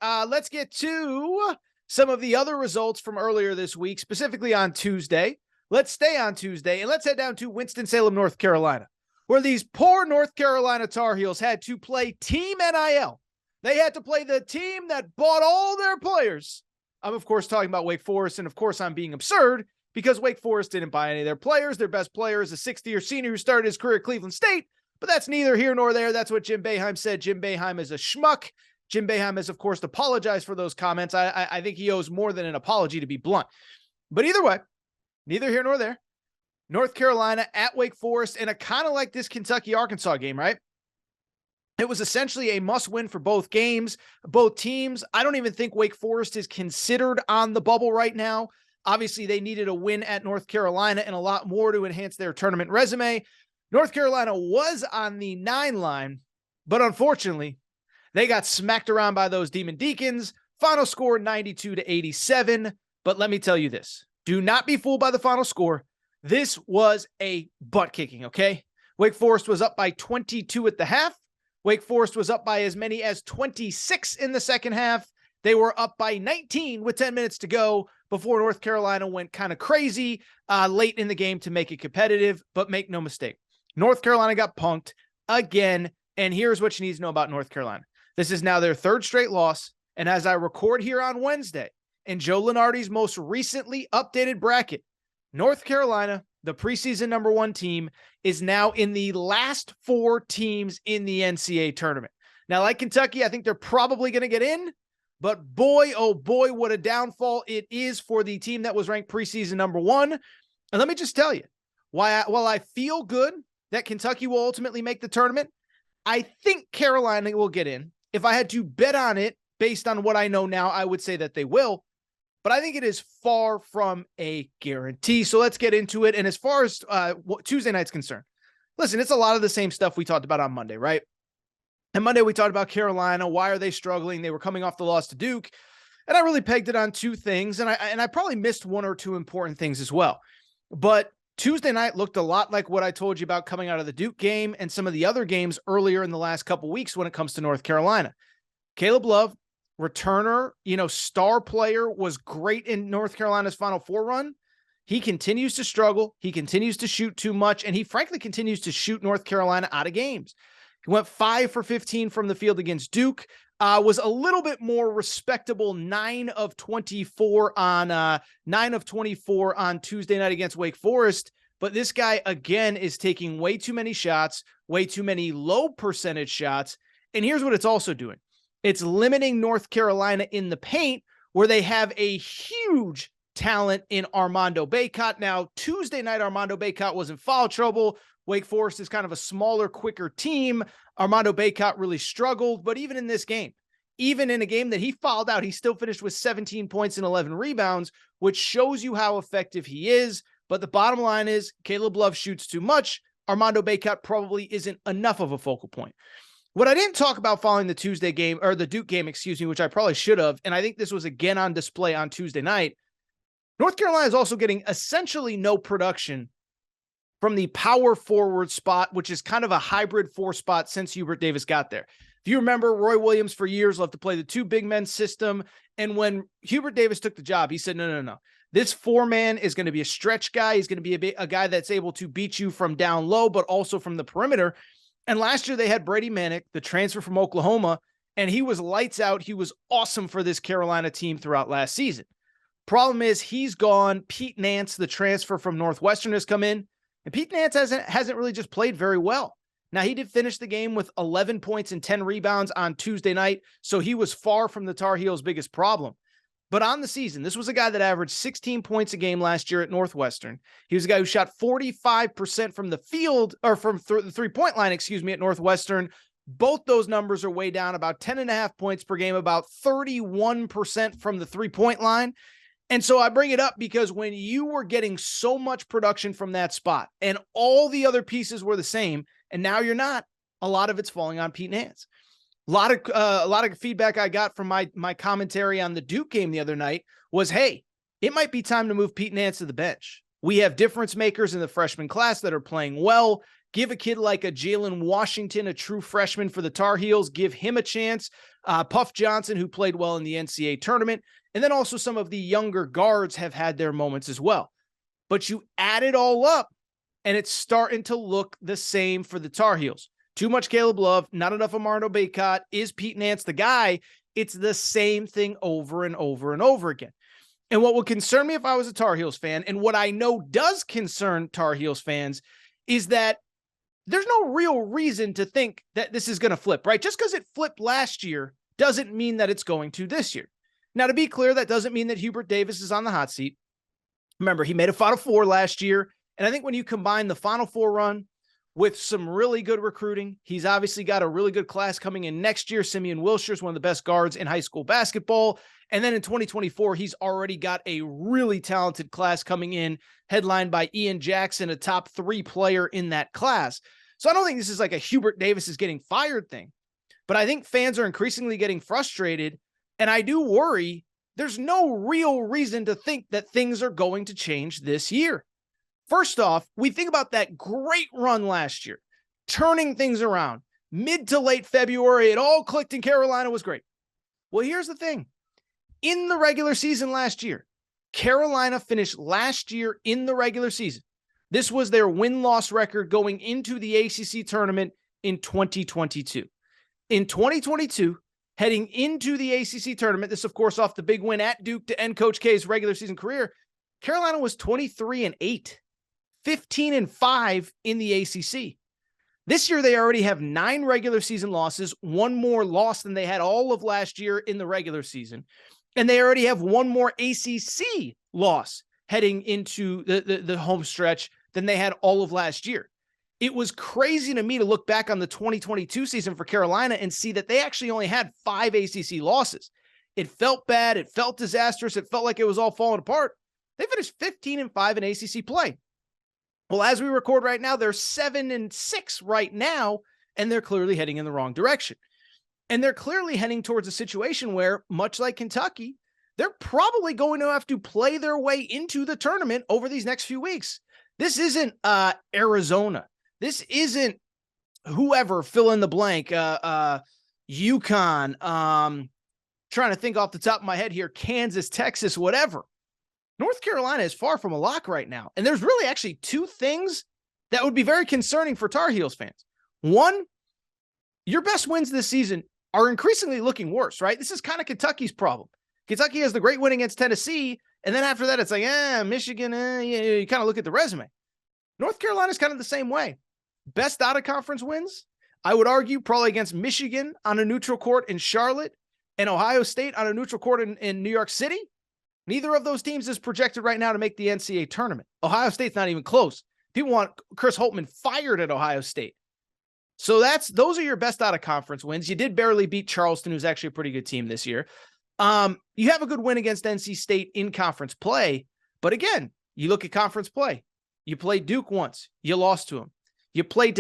let's get to some of the other results from earlier this week, specifically on Tuesday. Let's stay on Tuesday, and let's head down to Winston-Salem, North Carolina, where these poor North Carolina Tar Heels had to play Team NIL. They had to play the team that bought all their players. I'm, of course, talking about Wake Forest, and, of course, I'm being absurd because Wake Forest didn't buy any of their players. Their best player is a 60-year senior who started his career at Cleveland State, but that's neither here nor there. That's what Jim Boeheim said. Jim Boeheim is a schmuck. Jim Boeheim has, of course, apologized for those comments. I think he owes more than an apology, to be blunt. But either way, neither here nor there. North Carolina at Wake Forest, and a kind of like this Kentucky-Arkansas game, right? It was essentially a must-win for both games, both teams. I don't even think Wake Forest is considered on the bubble right now. Obviously, they needed a win at North Carolina and a lot more to enhance their tournament resume. North Carolina was on the 9 line, but unfortunately, they got smacked around by those Demon Deacons. Final score 92-87. But let me tell you this. Do not be fooled by the final score. This was a butt kicking, okay? Wake Forest was up by 22 at the half. Wake Forest was up by as many as 26 in the second half. They were up by 19 with 10 minutes to go before North Carolina went kind of crazy late in the game to make it competitive. But make no mistake, North Carolina got punked again. And here's what you need to know about North Carolina. This is now their 3rd straight loss. And as I record here on Wednesday, in Joe Lunardi's most recently updated bracket, North Carolina, the preseason #1 team, is now in the last 4 teams in the NCAA tournament. Now, like Kentucky, I think they're probably going to get in, but boy, oh boy, what a downfall it is for the team that was ranked preseason #1. And let me just tell you, while I feel good that Kentucky will ultimately make the tournament, I think Carolina will get in. If I had to bet on it based on what I know now, I would say that they will. But I think it is far from a guarantee. So let's get into it. And as far as Tuesday night's concerned, listen, it's a lot of the same stuff we talked about on Monday, right? And Monday we talked about Carolina. Why are they struggling? They were coming off the loss to Duke. And I really pegged it on 2 things. And I probably missed 1 or 2 important things as well. But Tuesday night looked a lot like what I told you about coming out of the Duke game and some of the other games earlier in the last couple weeks when it comes to North Carolina. Caleb Love, returner, star player, was great in North Carolina's Final Four run. He continues to struggle. He continues to shoot too much, and he frankly continues to shoot North Carolina out of games. He went 5 for 15 from the field against Duke, was a little bit more respectable 9 of 24 on Tuesday night against Wake Forest. But this guy, again, is taking way too many shots, way too many low percentage shots. And here's what it's also doing. It's limiting North Carolina in the paint, where they have a huge talent in Armando Bacot. Now, Tuesday night, Armando Bacot was in foul trouble. Wake Forest is kind of a smaller, quicker team. Armando Bacot really struggled. But even in this game, even in a game that he fouled out, he still finished with 17 points and 11 rebounds, which shows you how effective he is. But the bottom line is Caleb Love shoots too much. Armando Bacot probably isn't enough of a focal point. What I didn't talk about following the Tuesday game, or the Duke game, which I probably should have, and I think this was again on display on Tuesday night, North Carolina is also getting essentially no production from the power forward spot, which is kind of a hybrid 4 spot since Hubert Davis got there. If you remember, Roy Williams for years loved to play the 2 big men system, and when Hubert Davis took the job, he said, no. This 4-man is going to be a stretch guy. He's going to be a guy that's able to beat you from down low, but also from the perimeter. And last year they had Brady Manek, the transfer from Oklahoma, and he was lights out. He was awesome for this Carolina team throughout last season. Problem is he's gone. Pete Nance, the transfer from Northwestern, has come in, and Pete Nance hasn't really just played very well. Now, he did finish the game with 11 points and 10 rebounds on Tuesday night, so he was far from the Tar Heels' biggest problem. But on the season, this was a guy that averaged 16 points a game last year at Northwestern. He was a guy who shot 45% from the field, or from the three-point line, at Northwestern. Both those numbers are way down, about 10.5 points per game, about 31% from the three-point line. And so I bring it up because when you were getting so much production from that spot and all the other pieces were the same, and now you're not, a lot of it's falling on Pete Nance. A lot of feedback I got from my commentary on the Duke game the other night was, hey, it might be time to move Pete Nance to the bench. We have difference makers in the freshman class that are playing well. Give a kid like a Jalen Washington, a true freshman for the Tar Heels, give him a chance. Puff Johnson, who played well in the NCAA tournament. And then also some of the younger guards have had their moments as well. But you add it all up, and it's starting to look the same for the Tar Heels. Too much Caleb Love, not enough Armando Bacot. Is Pete Nance the guy? It's the same thing over and over and over again. And what would concern me if I was a Tar Heels fan, and what I know does concern Tar Heels fans, is that there's no real reason to think that this is going to flip, right? Just because it flipped last year doesn't mean that it's going to this year. Now, to be clear, that doesn't mean that Hubert Davis is on the hot seat. Remember, he made a Final Four last year. And I think when you combine the Final Four run with some really good recruiting, he's obviously got a really good class coming in next year. Simeon Wilshire is one of the best guards in high school basketball. And then in 2024, he's already got a really talented class coming in, headlined by Ian Jackson, a top 3 player in that class. So I don't think this is like a Hubert Davis is getting fired thing, but I think fans are increasingly getting frustrated. And I do worry there's no real reason to think that things are going to change this year. First off, we think about that great run last year, turning things around. Mid to late February, it all clicked and Carolina was great. Well, here's the thing. In the regular season last year, Carolina finished last year in the regular season. This was their win-loss record going into the ACC tournament in 2022. In 2022, heading into the ACC tournament, this, of course, off the big win at Duke to end Coach K's regular season career, Carolina was 23-8, 15-5 in the ACC. This year, they already have 9 regular season losses, 1 more loss than they had all of last year in the regular season. And they already have 1 more ACC loss heading into the home stretch than they had all of last year. It was crazy to me to look back on the 2022 season for Carolina and see that they actually only had 5 ACC losses. It felt bad. It felt disastrous. It felt like it was all falling apart. They finished 15-5 in ACC play. Well, as we record right now, they're 7-6 right now, and they're clearly heading in the wrong direction. And they're clearly heading towards a situation where, much like Kentucky, they're probably going to have to play their way into the tournament over these next few weeks. This isn't Arizona. This isn't whoever, fill in the blank, UConn, trying to think off the top of my head here, Kansas, Texas, whatever. North Carolina is far from a lock right now. And there's really actually 2 things that would be very concerning for Tar Heels fans. One, your best wins this season are increasingly looking worse, right? This is kind of Kentucky's problem. Kentucky has the great win against Tennessee, and then after that, it's like, Michigan, you kind of look at the resume. North Carolina's kind of the same way. Best out-of-conference wins, I would argue, probably against Michigan on a neutral court in Charlotte and Ohio State on a neutral court in New York City. Neither of those teams is projected right now to make the NCAA tournament. Ohio State's not even close. People want Chris Holtmann fired at Ohio State. So those are your best out-of-conference wins. You did barely beat Charleston, who's actually a pretty good team this year. You have a good win against NC State in conference play. But again, you look at conference play. You played Duke once. You lost to them. You played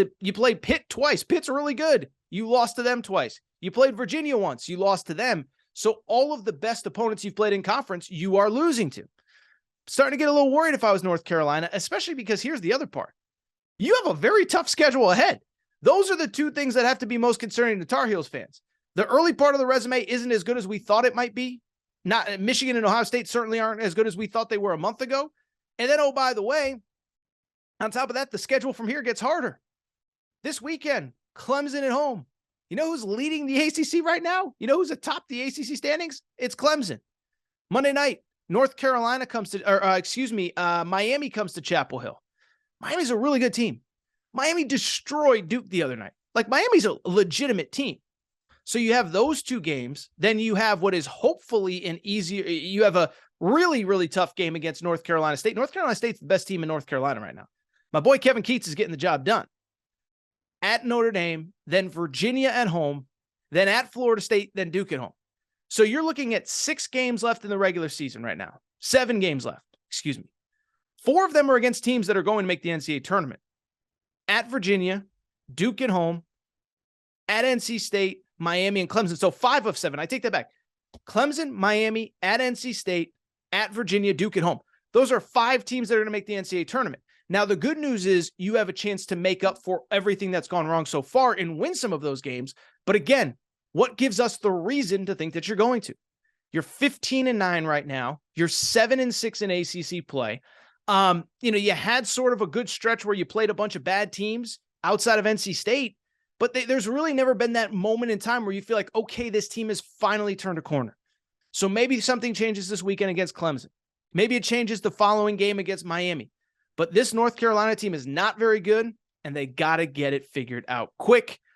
Pitt twice. Pitt's really good. You lost to them twice. You played Virginia once. You lost to them. So all of the best opponents you've played in conference, you are losing to. Starting to get a little worried if I was North Carolina, especially because here's the other part. You have a very tough schedule ahead. Those are the 2 things that have to be most concerning to Tar Heels fans. The early part of the resume isn't as good as we thought it might be. Not Michigan and Ohio State certainly aren't as good as we thought they were a month ago. And then, oh, by the way, on top of that, the schedule from here gets harder. This weekend, Clemson at home. You know who's leading the ACC right now? You know who's atop the ACC standings? It's Clemson. Monday night, North Carolina comes to, Miami comes to Chapel Hill. Miami's a really good team. Miami destroyed Duke the other night. Like, Miami's a legitimate team. So you have those 2 games. Then you have what is hopefully an easier, you have a really, really tough game against North Carolina State. North Carolina State's the best team in North Carolina right now. My boy Kevin Keatts is getting the job done. At Notre Dame, then Virginia at home, then at Florida State, then Duke at home. So you're looking at 6 games left in the regular season right now. 7 games left, 4 of them are against teams that are going to make the NCAA tournament. At Virginia, Duke at home, at NC State, Miami, and Clemson. So 5 of 7. I take that back. Clemson, Miami, at NC State, at Virginia, Duke at home. Those are 5 teams that are going to make the NCAA tournament. Now, the good news is you have a chance to make up for everything that's gone wrong so far and win some of those games. But again, what gives us the reason to think that you're going to? You're 15-9 right now. You're 7-6 in ACC play. You had sort of a good stretch where you played a bunch of bad teams outside of NC State, but there's really never been that moment in time where you feel like, okay, this team has finally turned a corner. So maybe something changes this weekend against Clemson. Maybe it changes the following game against Miami. But this North Carolina team is not very good, and they got to get it figured out quick.